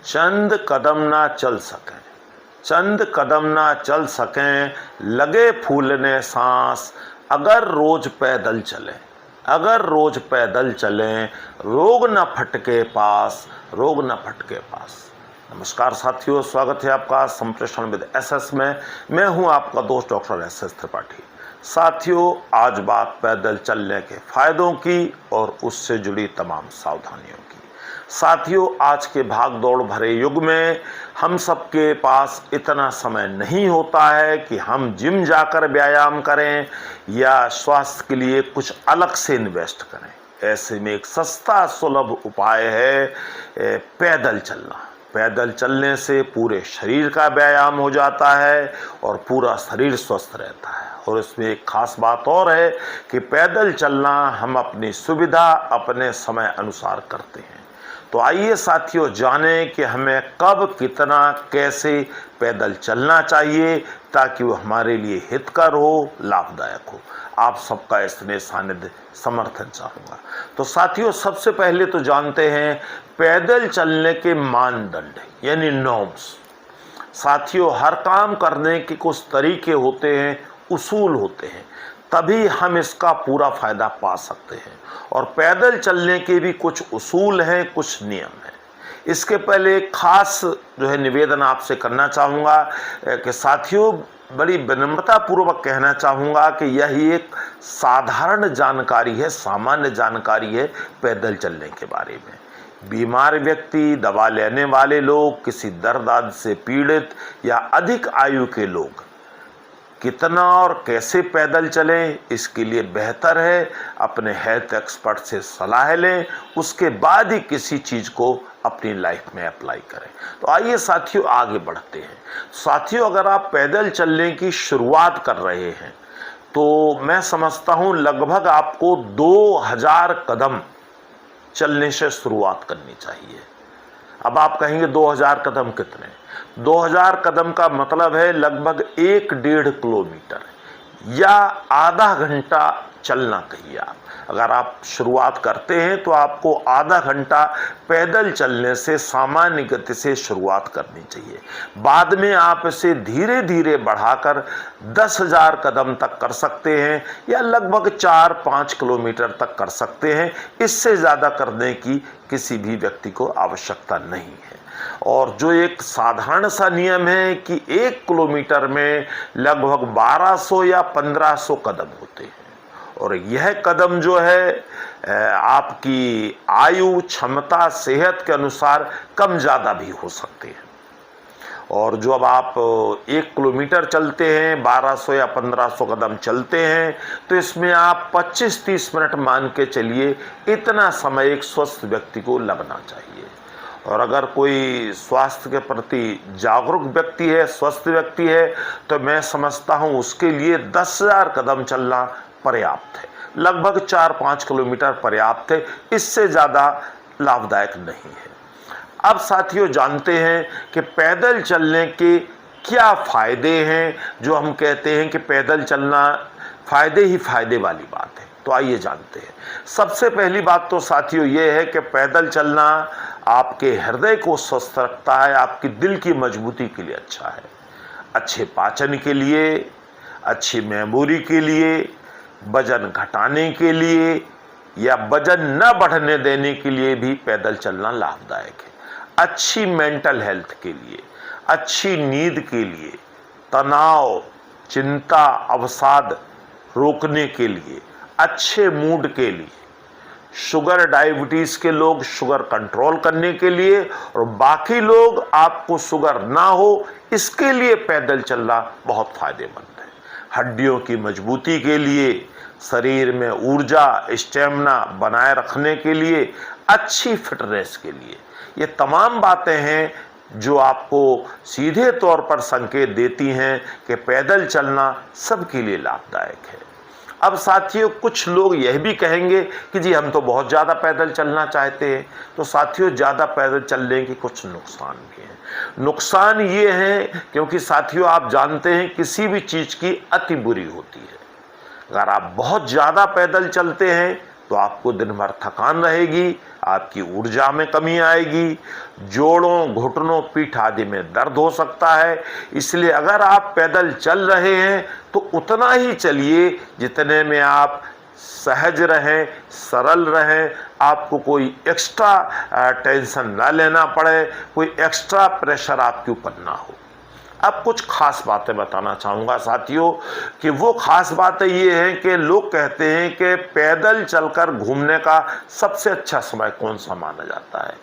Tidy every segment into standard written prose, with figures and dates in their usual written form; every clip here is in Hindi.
चंद कदम ना चल सकें, चंद कदम ना चल सकें, लगे फूलने सांस, अगर रोज पैदल चलें, अगर रोज पैदल चलें, रोग न फटके पास, रोग न फटके पास। नमस्कार साथियों, स्वागत है आपका संप्रेषण विद एसएस में। मैं हूं आपका दोस्त डॉक्टर एसएस त्रिपाठी। साथियों, आज बात पैदल चलने के फायदों की और उससे जुड़ी तमाम सावधानियों की। साथियों, आज के भाग दौड़ भरे युग में हम सबके पास इतना समय नहीं होता है कि हम जिम जाकर व्यायाम करें या स्वास्थ्य के लिए कुछ अलग से इन्वेस्ट करें। ऐसे में एक सस्ता सुलभ उपाय है पैदल चलना। पैदल चलने से पूरे शरीर का व्यायाम हो जाता है और पूरा शरीर स्वस्थ रहता है। और इसमें एक खास बात और है कि पैदल चलना हम अपनी सुविधा अपने समय अनुसार करते हैं। तो आइए साथियों, जानें कि हमें कब, कितना, कैसे पैदल चलना चाहिए ताकि वो हमारे लिए हितकर हो, लाभदायक हो। आप सबका इसमें सानिध्य समर्थन चाहूँगा। तो साथियों, सबसे पहले तो जानते हैं पैदल चलने के मानदंड यानी नॉर्म्स। साथियों, हर काम करने के कुछ तरीके होते हैं, उसूल होते हैं, तभी हम इसका पूरा फायदा पा सकते हैं। और पैदल चलने के भी कुछ उसूल हैं, कुछ नियम हैं। इसके पहले एक खास निवेदन आपसे करना चाहूँगा कि साथियों, बड़ी विनम्रता पूर्वक कहना चाहूँगा कि यह एक साधारण जानकारी है, सामान्य जानकारी है पैदल चलने के बारे में। बीमार व्यक्ति, दवा लेने वाले लोग, किसी दर्द आदि से पीड़ित या अधिक आयु के लोग कितना और कैसे पैदल चलें, इसके लिए बेहतर है अपने हेल्थ एक्सपर्ट से सलाह लें, उसके बाद ही किसी चीज़ को अपनी लाइफ में अप्लाई करें। तो आइए साथियों, आगे बढ़ते हैं। साथियों, अगर आप पैदल चलने की शुरुआत कर रहे हैं तो मैं समझता हूँ लगभग आपको 2000 कदम चलने से शुरुआत करनी चाहिए। अब आप कहेंगे 2000 कदम कितने? 2000 कदम का मतलब है लगभग 1-1.5 किलोमीटर या आधा घंटा चलना कहिए आप। अगर आप शुरुआत करते हैं तो आपको आधा घंटा पैदल चलने से सामान्य गति से शुरुआत करनी चाहिए। बाद में आप इसे धीरे धीरे बढ़ाकर 10,000 कदम तक कर सकते हैं या लगभग 4-5 किलोमीटर तक कर सकते हैं। इससे ज़्यादा करने की किसी भी व्यक्ति को आवश्यकता नहीं है। और जो एक साधारण सा नियम है कि 1 किलोमीटर में लगभग 1200 या 1500 कदम होते हैं। और यह कदम जो है आपकी आयु, क्षमता, सेहत के अनुसार कम ज़्यादा भी हो सकते हैं। और जो अब आप 1 किलोमीटर चलते हैं, 1200 या 1500 कदम चलते हैं, तो इसमें आप 25-30 मिनट मान के चलिए, इतना समय एक स्वस्थ व्यक्ति को लगना चाहिए। और अगर कोई स्वास्थ्य के प्रति जागरूक व्यक्ति है, स्वस्थ व्यक्ति है, तो मैं समझता हूँ उसके लिए 10,000 कदम चलना पर्याप्त है। लगभग 4-5 किलोमीटर पर्याप्त है, इससे ज़्यादा लाभदायक नहीं है। अब साथियों, जानते हैं कि पैदल चलने के क्या फ़ायदे हैं। जो हम कहते हैं कि पैदल चलना फ़ायदे ही फ़ायदे वाली बात है। तो आइए जानते हैं। सबसे पहली बात तो साथियों ये है कि पैदल चलना आपके हृदय को स्वस्थ रखता है, आपकी दिल की मजबूती के लिए अच्छा है, अच्छे पाचन के लिए, अच्छी मेमोरी के लिए, वजन घटाने के लिए या वजन न बढ़ने देने के लिए भी पैदल चलना लाभदायक है। अच्छी मेंटल हेल्थ के लिए, अच्छी नींद के लिए, तनाव, चिंता, अवसाद रोकने के लिए, अच्छे मूड के लिए, शुगर डायबिटीज़ के लोग शुगर कंट्रोल करने के लिए और बाकी लोग आपको शुगर ना हो इसके लिए पैदल चलना बहुत फायदेमंद है। हड्डियों की मजबूती के लिए, शरीर में ऊर्जा, स्टेमिना बनाए रखने के लिए, अच्छी फिटनेस के लिए, ये तमाम बातें हैं जो आपको सीधे तौर पर संकेत देती हैं कि पैदल चलना सबके लिए लाभदायक है। अब साथियों, कुछ लोग यह भी कहेंगे कि जी हम तो बहुत ज़्यादा पैदल चलना चाहते हैं। तो साथियों, ज़्यादा पैदल चलने के कुछ नुकसान भी हैं। नुकसान ये हैं क्योंकि साथियों आप जानते हैं किसी भी चीज़ की अति बुरी होती है। अगर आप बहुत ज़्यादा पैदल चलते हैं तो आपको दिन भर थकान रहेगी, आपकी ऊर्जा में कमी आएगी, जोड़ों, घुटनों, पीठ आदि में दर्द हो सकता है। इसलिए अगर आप पैदल चल रहे हैं तो उतना ही चलिए जितने में आप सहज रहें, सरल रहें, आपको कोई एक्स्ट्रा टेंशन ना लेना पड़े, कोई एक्स्ट्रा प्रेशर आपके ऊपर ना हो। अब कुछ खास बातें बताना चाहूँगा साथियों कि वो खास बातें ये हैं कि लोग कहते हैं कि पैदल चलकर घूमने का सबसे अच्छा समय कौन सा माना जाता है।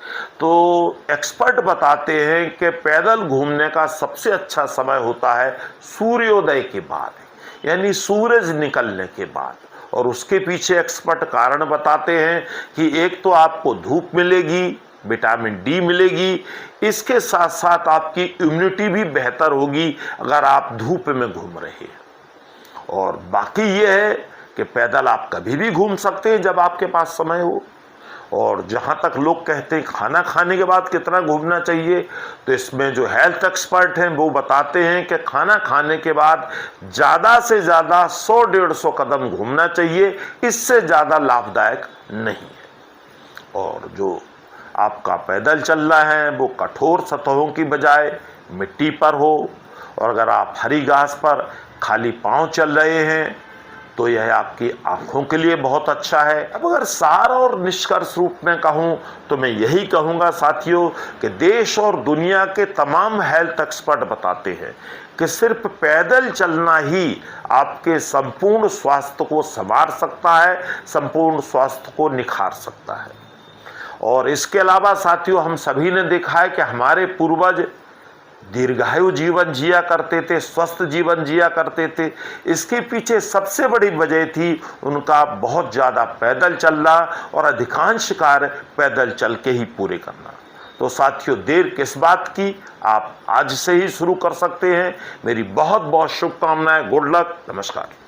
तो एक्सपर्ट बताते हैं कि पैदल घूमने का सबसे अच्छा समय होता है सूर्योदय के बाद, यानी सूरज निकलने के बाद। और उसके पीछे एक्सपर्ट कारण बताते हैं कि एक तो आपको धूप मिलेगी, विटामिन डी मिलेगी, इसके साथ साथ आपकी इम्यूनिटी भी बेहतर होगी अगर आप धूप में घूम रहे हैं। और बाकी ये है कि पैदल आप कभी भी घूम सकते हैं जब आपके पास समय हो। और जहाँ तक लोग कहते हैं खाना खाने के बाद कितना घूमना चाहिए, तो इसमें जो हेल्थ एक्सपर्ट हैं वो बताते हैं कि खाना खाने के बाद ज़्यादा से ज़्यादा 100-150 कदम घूमना चाहिए, इससे ज़्यादा लाभदायक नहीं है। और जो आपका पैदल चलना है वो कठोर सतहों की बजाय मिट्टी पर हो, और अगर आप हरी घास पर खाली पांव चल रहे हैं तो यह आपकी आँखों के लिए बहुत अच्छा है। अब अगर सार और निष्कर्ष रूप में कहूँ तो मैं यही कहूँगा साथियों कि देश और दुनिया के तमाम हेल्थ एक्सपर्ट बताते हैं कि सिर्फ पैदल चलना ही आपके संपूर्ण स्वास्थ्य को संवार सकता है, संपूर्ण स्वास्थ्य को निखार सकता है। और इसके अलावा साथियों हम सभी ने देखा है कि हमारे पूर्वज दीर्घायु जीवन जिया करते थे, स्वस्थ जीवन जिया करते थे। इसके पीछे सबसे बड़ी वजह थी उनका बहुत ज़्यादा पैदल चलना और अधिकांश कार्य पैदल चल के ही पूरे करना। तो साथियों देर किस बात की, आप आज से ही शुरू कर सकते हैं। मेरी बहुत बहुत शुभकामनाएं। गुड लक, नमस्कार।